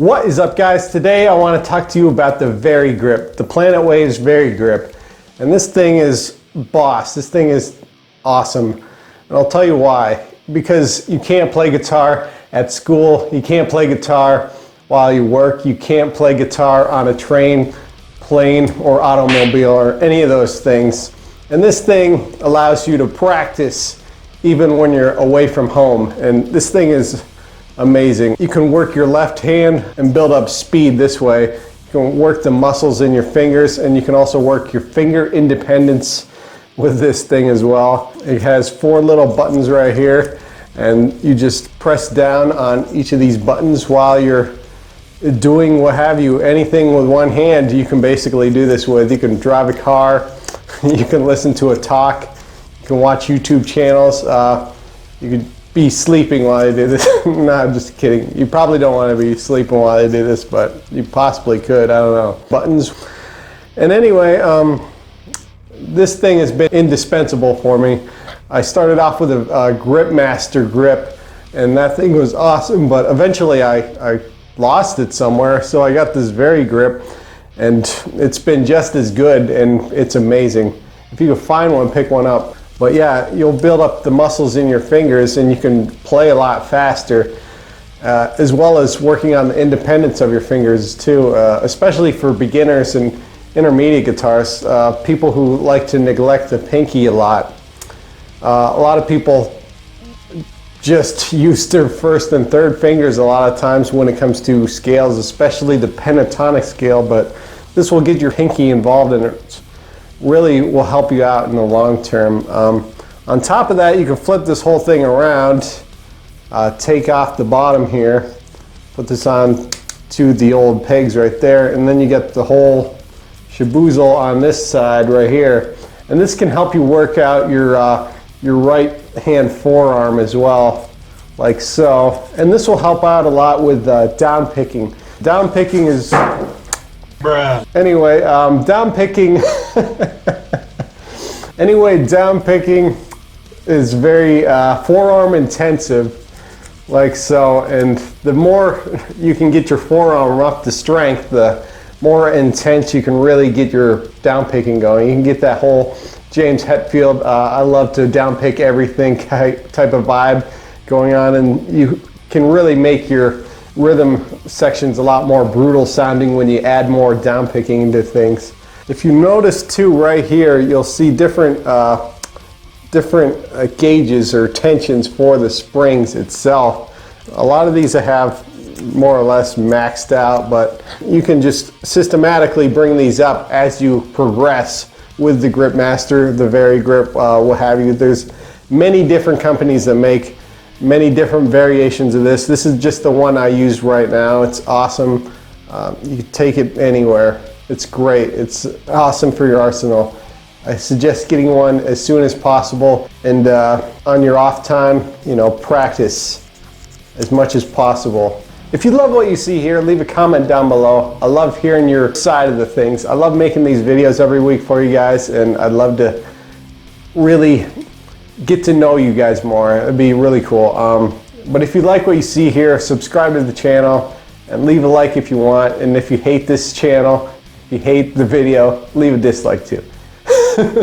What is up, guys? Today I want to talk to you about the Varigrip, the Planet Waves Varigrip. And this thing is boss. This thing is awesome. And I'll tell you why. Because you can't play guitar at school, you can't play guitar while you work, you can't play guitar on a train, plane, or automobile, or any of those things. And this thing allows you to practice even when you're away from home. And this thing is amazing. You can work your left hand and build up speed this way. You can work the muscles in your fingers, and you can also work your finger independence with this thing as well. It has 4 little buttons right here, and you just press down on each of these buttons while you're doing what have you, anything with one hand you can basically do this with. You can drive a car, you can listen to a talk, you can watch YouTube channels, you could be sleeping while you do this. No, I'm just kidding. You probably don't want to be sleeping while you do this, but you possibly could. I don't know. Buttons. And anyway, this thing has been indispensable for me. I started off with a Grip Master grip, and that thing was awesome, but eventually I lost it somewhere, so I got this Varigrip, and it's been just as good, and it's amazing. If you can find one, pick one up. But yeah, you'll build up the muscles in your fingers, and you can play a lot faster, as well as working on the independence of your fingers too, especially for beginners and intermediate guitarists, people who like to neglect the pinky a lot. A lot of people just use their first and third fingers a lot of times when it comes to scales, especially the pentatonic scale, but this will get your pinky involved in it. Really will help you out in the long term. On top of that, you can flip this whole thing around, take off the bottom here, put this on to the old pegs right there, and then you get the whole shaboozle on this side right here. And this can help you work out your right hand forearm as well, like so. And this will help out a lot with down picking. Down picking is bruh. Anyway, down picking is very forearm intensive, like so, and the more you can get your forearm up to strength, the more intense you can really get your down picking going. You can get that whole James Hetfield, I love to down pick everything type of vibe going on, and you can really make your rhythm sections a lot more brutal sounding when you add more down picking into things. If you notice too, right here, you'll see different gauges or tensions for the springs itself. A lot of these I have more or less maxed out, but you can just systematically bring these up as you progress with the Grip Master, the Varigrip, what have you. There's many different companies that make many different variations of this. This is just the one I use right now. It's awesome. You can take it anywhere. It's great. It's awesome for your arsenal. I suggest getting one as soon as possible, and on your off time, you know, practice as much as possible. If you love what you see here, leave a comment down below. I love hearing your side of the things. I love making these videos every week for you guys, and I'd love to really get to know you guys more. It'd be really cool. But if you like what you see here, subscribe to the channel and leave a like if you want. And if you hate this channel, if you hate the video, leave a dislike too.